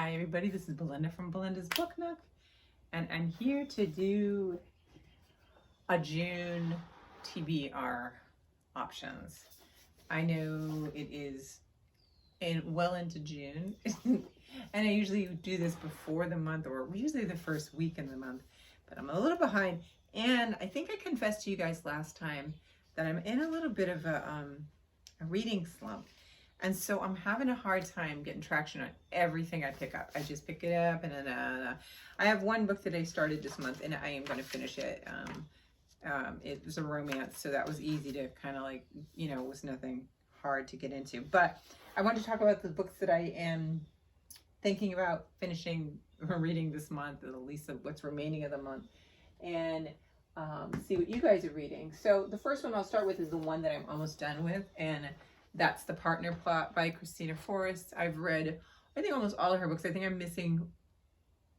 Hi everybody, this is Belinda from Belinda's Book Nook, and I'm here to do a June TBR options. I know it is well into June, and I usually do this before the month, or usually the first week in the month, but I'm a little behind, and I think I confessed to you guys last time that I'm in a little bit of a reading slump. And so I'm having a hard time getting traction on everything I pick up. I just pick it up and then I have one book that I started this month and I am going to finish it. It was a romance, so that was easy to kind of like, it was nothing hard to get into. But I want to talk about the books that I am thinking about finishing or reading this month, at least of what's remaining of the month, and see what you guys are reading. So the first one I'll start with is the one that I'm almost done with, and that's The Partner Plot by Christina Forrest. I've read, I think, almost all of her books. I think I'm missing,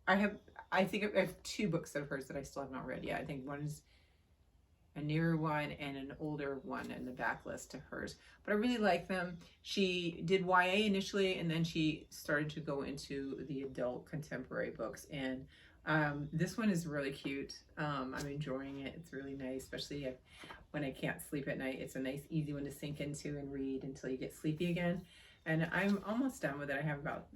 I think I have two books of hers that I still have not read yet. I think one is a newer one and an older one in the backlist to hers. But I really like them. She did YA initially, and then she started to go into the adult contemporary books. And this one is really cute. I'm enjoying it. It's really nice, especially when I can't sleep at night. It's a nice, easy one to sink into and read until you get sleepy again. And I'm almost done with it. I have about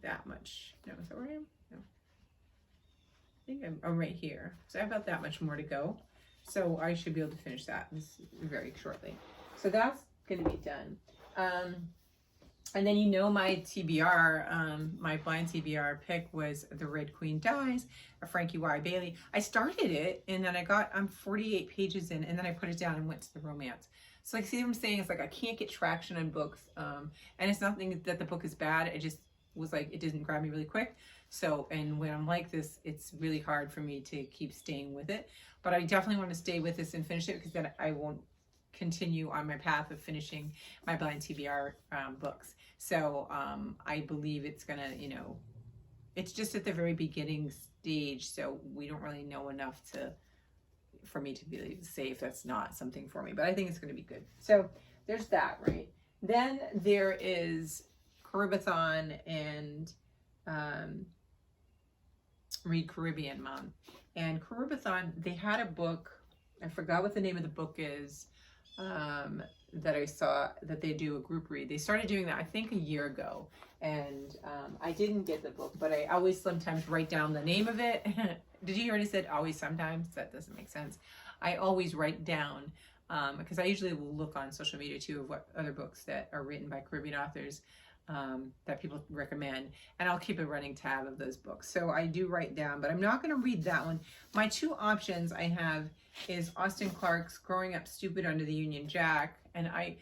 that much. No, is that where I am? No. I think I'm right here. So I have about that much more to go. So I should be able to finish that very shortly. So that's going to be done. And then my TBR, my blind TBR pick was The Red Queen Dies, a Frankie Y. Bailey. I started it, and then I'm 48 pages in, and then I put it down and went to the romance. So like, see what I'm saying? It's like I can't get traction on books, and it's nothing that the book is bad. It just was like, it didn't grab me really quick. So, and when I'm like this, it's really hard for me to keep staying with it. But I definitely want to stay with this and finish it, because then I won't continue on my path of finishing my blind TBR books. So I believe it's gonna, it's just at the very beginning stage, so we don't really know enough for me to be say if that's not something for me, but I think it's gonna be good. So there's that, right? Then there is Caribathon and Read Caribbean Month. And Caribathon, they had a book, I forgot what the name of the book is, that I saw that they do a group read. They started doing that, I think, a year ago, and I didn't get the book, but I always sometimes write down the name of it. Did you already said always sometimes? That doesn't make sense. I always write down, because I usually will look on social media too of what other books that are written by Caribbean authors that people recommend, and I'll keep a running tab of those books. So I do write down, but I'm not going to read that one. My two options I have is Austin Clark's Growing Up Stupid Under the Union Jack, and I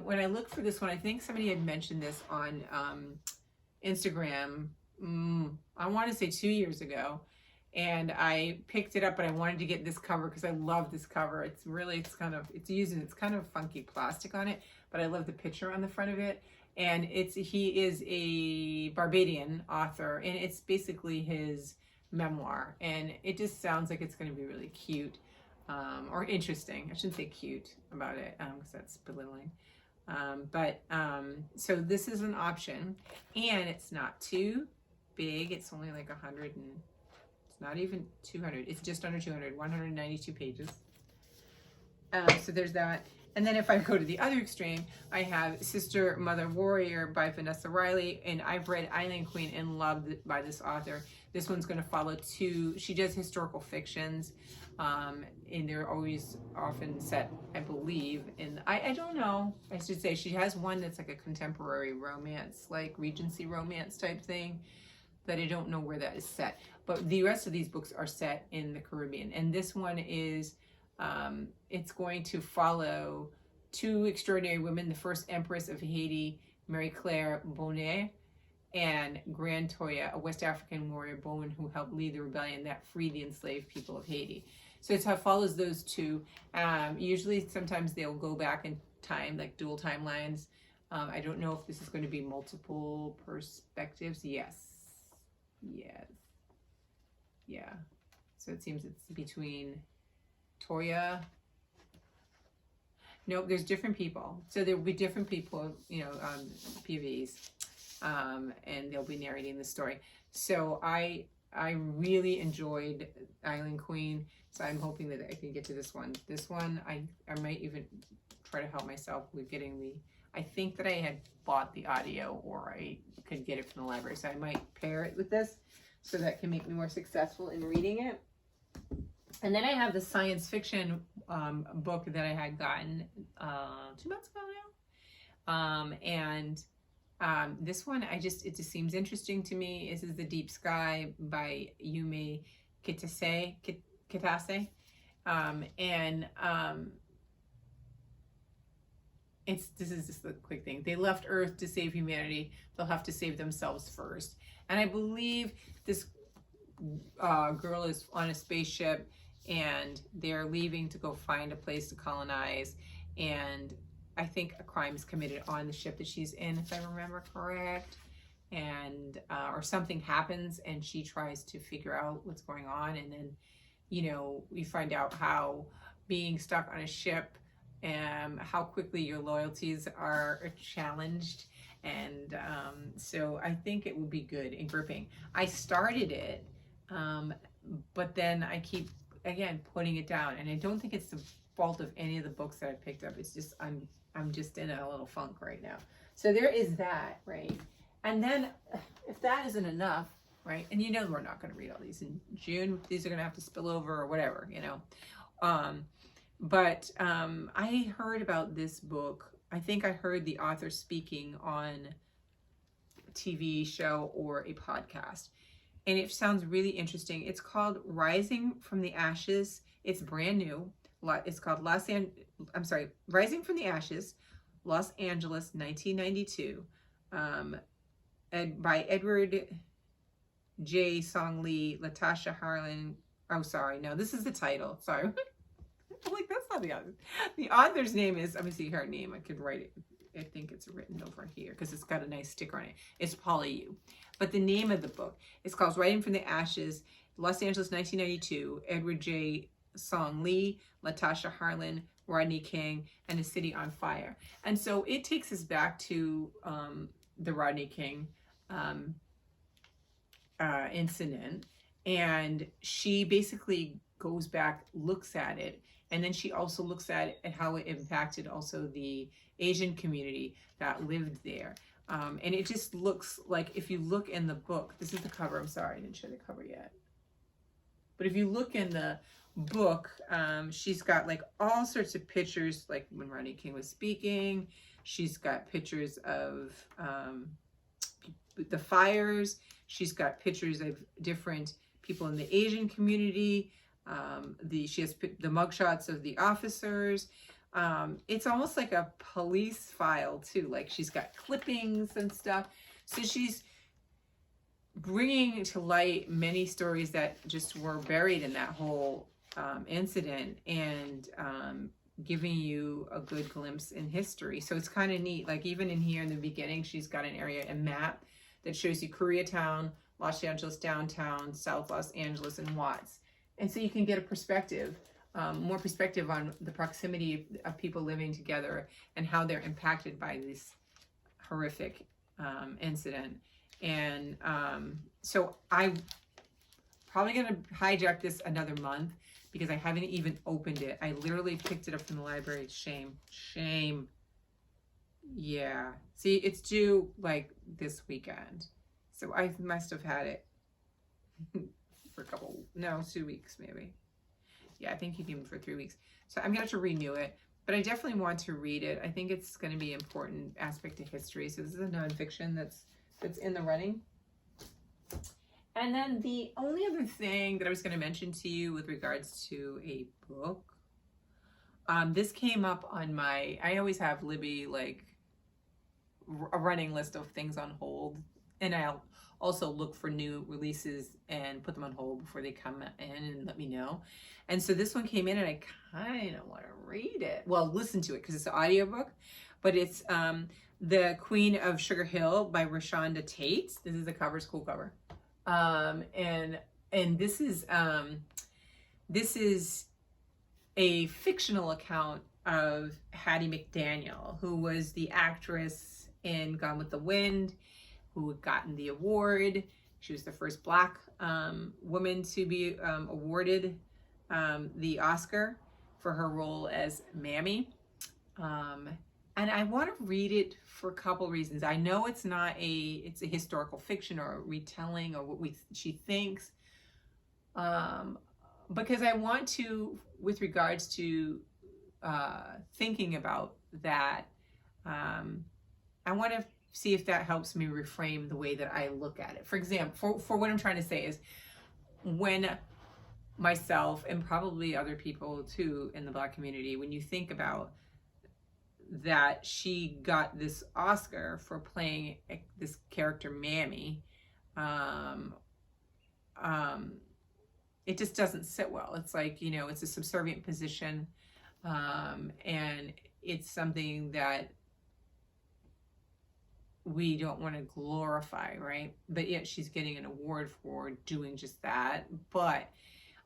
when I look for this one, I think somebody had mentioned this on Instagram, I want to say 2 years ago, and I picked it up, but I wanted to get this cover because I love this cover. It's kind of funky plastic on it, but I love the picture on the front of it. And he is a Barbadian author, and it's basically his memoir, and it just sounds like it's going to be really cute, or interesting. I shouldn't say cute about it, because that's belittling. So this is an option, and it's not too big. It's only like 100, and it's not even 200. It's just under 200, 192 pages. So there's that. And then if I go to the other extreme, I have Sister, Mother, Warrior by Vanessa Riley, and I've read Island Queen and loved it by this author. This one's going to follow she does historical fictions, and they're always often set, I believe, in, I don't know, I should say, she has one that's like a contemporary romance, like Regency romance type thing, that I don't know where that is set. But the rest of these books are set in the Caribbean, and this one is, it's going to follow two extraordinary women, the first Empress of Haiti, Marie Claire Bonnet, and Grand Toya, a West African warrior Bowen who helped lead the rebellion that freed the enslaved people of Haiti. So it follows those two. Usually, sometimes they'll go back in time, like dual timelines. I don't know if this is going to be multiple perspectives. Yes. Yeah. So it seems it's between Toya. Nope, there's different people. So there will be different people, PVs. and they'll be narrating the story. So I really enjoyed Island Queen, so I'm hoping that I can get to this one. This one, I might even try to help myself with getting the, I think that I had bought the audio, or I could get it from the library, so I might pair it with this so that can make me more successful in reading it. And then I have the science fiction book that I had gotten 2 months ago now. This one, it just seems interesting to me. This is The Deep Sky by Yume Kitase. This is just a quick thing. They left Earth to save humanity. They'll have to save themselves first. And I believe this girl is on a spaceship, and they're leaving to go find a place to colonize. And I think a crime is committed on the ship that she's in, if I remember correct. And or something happens, and she tries to figure out what's going on. And then, you know, we find out how being stuck on a ship, how quickly your loyalties are challenged. And so I think it would be good and gripping. I started it, but then I keep, again, putting it down. And I don't think it's the fault of any of the books that I picked up. It's just, I'm just in a little funk right now. So there is that, right? And then if that isn't enough, right? And you know, we're not going to read all these in June. These are going to have to spill over or whatever, you know. But I heard about this book. I think I heard the author speaking on a TV show or a podcast, and it sounds really interesting. It's called Rising from the Ashes. It's brand new. It's called Rising from the Ashes, Los Angeles, 1992, by Edward J. Song Lee, Latasha Harlan. Oh, sorry. No, this is the title. Sorry. I'm like, that's not the author. The author's name is, let me see her name. I could write it. I think it's written over here because it's got a nice sticker on it. It's Paula Yu. But the name of the book is called Rising from the Ashes, Los Angeles, 1992, Edward J. Song Lee, Latasha Harlan, Rodney King, and a City on Fire. And so it takes us back to the Rodney King incident. And she basically goes back, looks at it, and then she also looks at how it impacted also the Asian community that lived there. And it just looks like, if you look in the book, this is the cover. I'm sorry, I didn't show the cover yet. But if you look in the book, she's got like all sorts of pictures, like when Rodney King was speaking. She's got pictures of the fires. She's got pictures of different people in the Asian community. She has the mugshots of the officers. It's almost like a police file too. Like she's got clippings and stuff. So she's bringing to light many stories that just were buried in that whole incident, and giving you a good glimpse in history. So it's kind of neat. Like even in here in the beginning, she's got an area, a map that shows you Koreatown, Los Angeles downtown, South Los Angeles, and Watts. And so you can get a perspective, more perspective on the proximity of people living together and how they're impacted by this horrific incident. And so I'm probably going to hijack this another month because I haven't even opened it. I literally picked it up from the library. Shame. Yeah. See, it's due like this weekend. So I must have had it for 2 weeks maybe. Yeah, I think you can for 3 weeks. So I'm going to have to renew it, but I definitely want to read it. I think it's going to be an important aspect of history. So this is a nonfiction that's in the running. And then the only other thing that I was going to mention to you with regards to a book, this came up on I always have Libby like a running list of things on hold, and I'll also look for new releases and put them on hold before they come in and let me know. And so this one came in and I kind of want to read it. Well, listen to it because it's an audiobook, but it's The Queen of Sugar Hill by Rashonda Tate. This is the cover, it's a cool cover. And this is a fictional account of Hattie McDaniel, who was the actress in Gone with the Wind, who had gotten the award. She was the first Black woman to be awarded the Oscar for her role as Mammy. And I want to read it for a couple reasons. I know it's a historical fiction or a retelling or what she thinks, because I want to, with regards to thinking about that, I want to see if that helps me reframe the way that I look at it. For example, for what I'm trying to say is, when myself and probably other people too in the Black community, when you think about that she got this Oscar for playing this character Mammy, it just doesn't sit well. It's like, you know, it's a subservient position, and it's something that we don't want to glorify, right? But yet she's getting an award for doing just that. But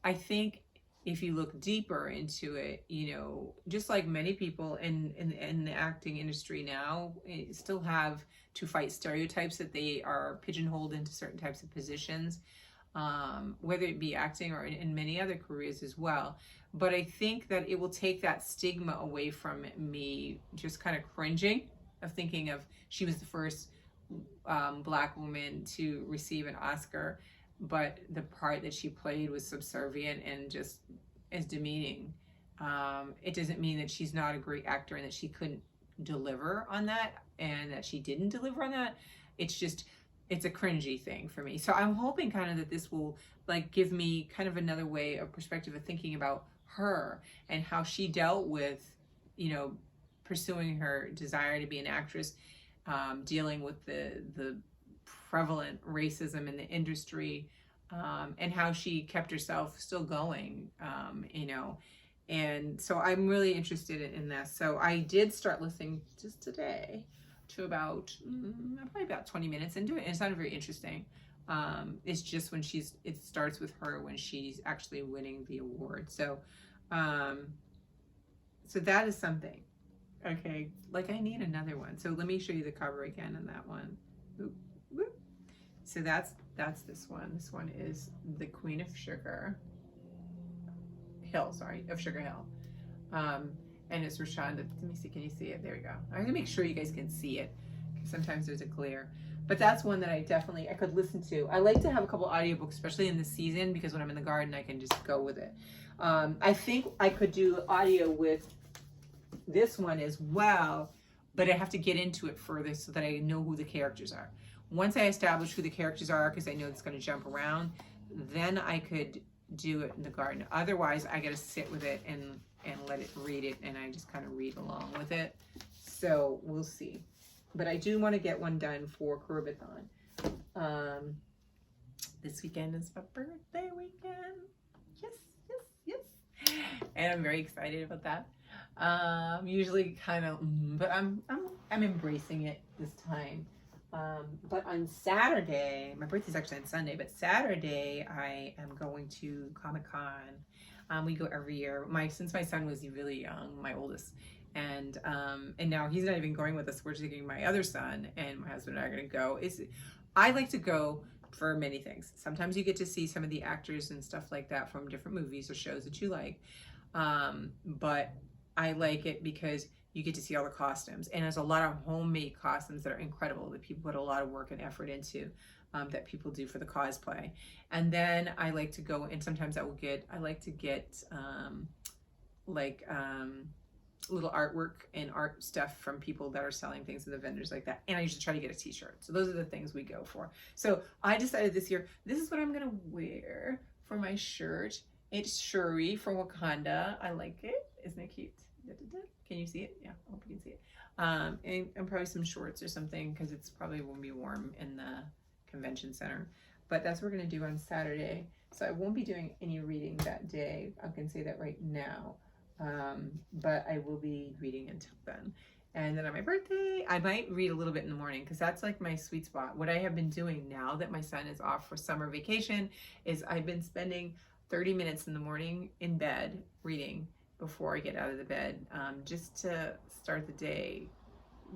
I think if you look deeper into it, you know, just like many people in the acting industry now still have to fight stereotypes that they are pigeonholed into certain types of positions, whether it be acting or in many other careers as well. But I think that it will take that stigma away from me just kind of cringing of thinking of she was the first Black woman to receive an Oscar, but the part that she played was subservient and just as demeaning. It doesn't mean that she's not a great actor and that she couldn't deliver on that and that she didn't deliver on that. It's just, it's a cringy thing for me. So I'm hoping kind of that this will like give me kind of another way of perspective of thinking about her and how she dealt with, you know, pursuing her desire to be an actress, dealing with the prevalent racism in the industry, and how she kept herself still going, you know. And so I'm really interested in this. So I did start listening just today to about probably about 20 minutes into it, and it sounded very interesting. It's just when it starts with her when she's actually winning the award. So so that is something. Okay, like I need another one. So let me show you the cover again on that one. Oop, whoop. So that's this one. This one is the Queen of Sugar Hill, of Sugar Hill. And it's Rashonda. Let me see, can you see it? There we go. I'm gonna make sure you guys can see it, because sometimes there's a glare. But that's one that I could listen to. I like to have a couple audiobooks, especially in the season, because when I'm in the garden, I can just go with it. I think I could do audio with this one as well, but I have to get into it further so that I know who the characters are. Once I establish who the characters are, because I know it's going to jump around, then I could do it in the garden. Otherwise, I got to sit with it and let it read it, and I just kind of read along with it. So we'll see. But I do want to get one done for Caribathon. This weekend is my birthday weekend. Yes, yes, yes. And I'm very excited about that. Usually kind of, but I'm embracing it this time. But on Saturday, my birthday's actually on Sunday, but Saturday I am going to Comic-Con. We go every year. Since my son was really young, my oldest, and now he's not even going with us. We're taking my other son, and my husband and I are going to go. I like to go for many things. Sometimes you get to see some of the actors and stuff like that from different movies or shows that you like. But I like it because you get to see all the costumes, and there's a lot of homemade costumes that are incredible that people put a lot of work and effort into, that people do for the cosplay. And then I like to go, and sometimes I like to get little artwork and art stuff from people that are selling things and the vendors like that. And I usually try to get a t-shirt. So those are the things we go for. So I decided this year, this is what I'm gonna wear for my shirt. It's Shuri from Wakanda. I like it. Isn't it cute? Can you see it? Yeah, I hope you can see it. And probably some shorts or something, because it's probably won't be warm in the convention center. But that's what we're gonna do on Saturday. So I won't be doing any reading that day. I can say that right now. But I will be reading until then. And then on my birthday, I might read a little bit in the morning, because that's like my sweet spot. What I have been doing now that my son is off for summer vacation is I've been spending 30 minutes in the morning in bed reading before I get out of the bed, just to start the day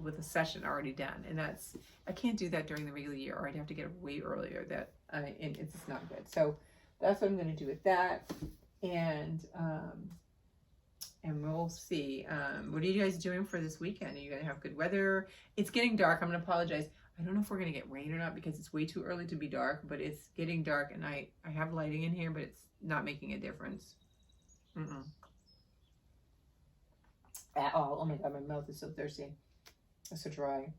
with a session already done, and I can't do that during the regular year, or I'd have to get it way earlier. And it's just not good. So that's what I'm going to do with that, and we'll see. What are you guys doing for this weekend? Are you going to have good weather? It's getting dark. I'm going to apologize. I don't know if we're going to get rain or not because it's way too early to be dark, but it's getting dark, and I have lighting in here, but it's not making a difference. At all. Oh my God, my mouth is so thirsty. It's so dry.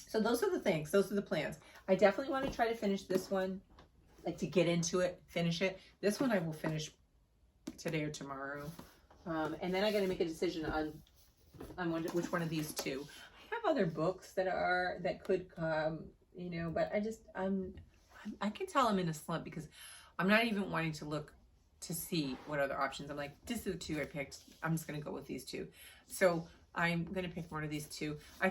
So those are the things. Those are the plans. I definitely want to try to finish this one, like to get into it, finish it. This one I will finish today or tomorrow. And then I got to make a decision on which one of these two. I have other books that could come, you know, but I can tell I'm in a slump because I'm not even wanting to look to see what other options. I'm like, this is the two I picked. I'm just going to go with these two. So I'm going to pick one of these two. I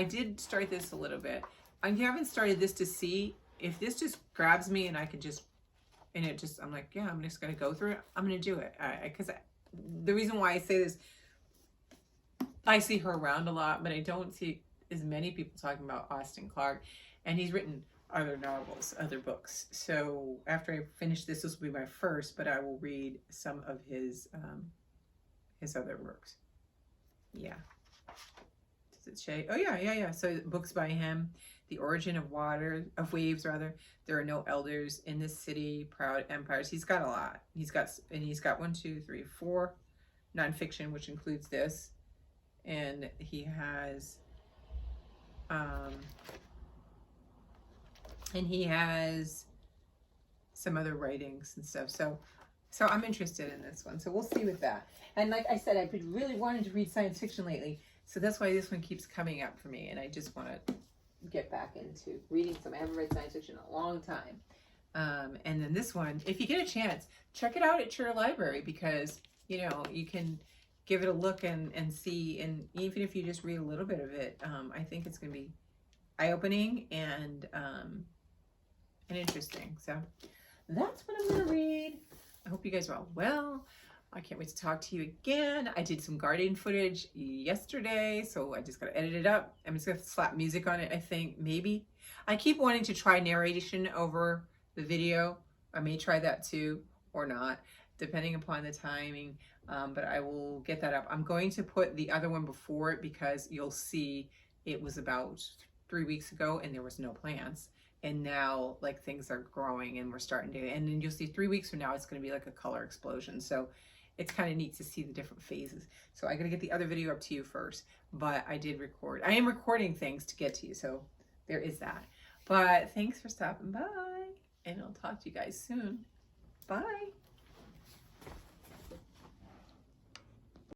did start this a little bit. I haven't started this to see if this just grabs me and I can just, I'm like, yeah, I'm just going to go through it. I'm going to do it. Because the reason why I say this, I see her around a lot, but I don't see as many people talking about Austin Clarke. And he's written other novels, other books. So after I finish this will be my first, but I will read some of his other works. Yeah. Does it say? Oh yeah. So books by him. The Origin of Waves. There are no elders in this city. Proud empires. He's got a lot. He's got 1, 2, 3, 4 nonfiction, which includes this, and he has some other writings and stuff. So I'm interested in this one. So we'll see with that. And like I said, I've been really wanting to read science fiction lately. So that's why this one keeps coming up for me. And I just want to get back into reading some. I haven't read science fiction in a long time. And then this one, if you get a chance, check it out at your library because, you know, you can give it a look and see. And even if you just read a little bit of it, I think it's going to be eye-opening and interesting. So that's what I'm going to read. I hope you guys are all well. I can't wait to talk to you again. I did some garden footage yesterday, so I just got to edit it up. I'm just going to slap music on it, I think, maybe. I keep wanting to try narration over the video. I may try that too, or not, depending upon the timing, but I will get that up. I'm going to put the other one before it because you'll see it was about 3 weeks ago and there was no plants. And now like things are growing and we're starting to, and then you'll see 3 weeks from now, it's going to be like a color explosion. So it's kind of neat to see the different phases. So I got to get the other video up to you first, but I am recording things to get to you. So there is that, but thanks for stopping by and I'll talk to you guys soon. Bye.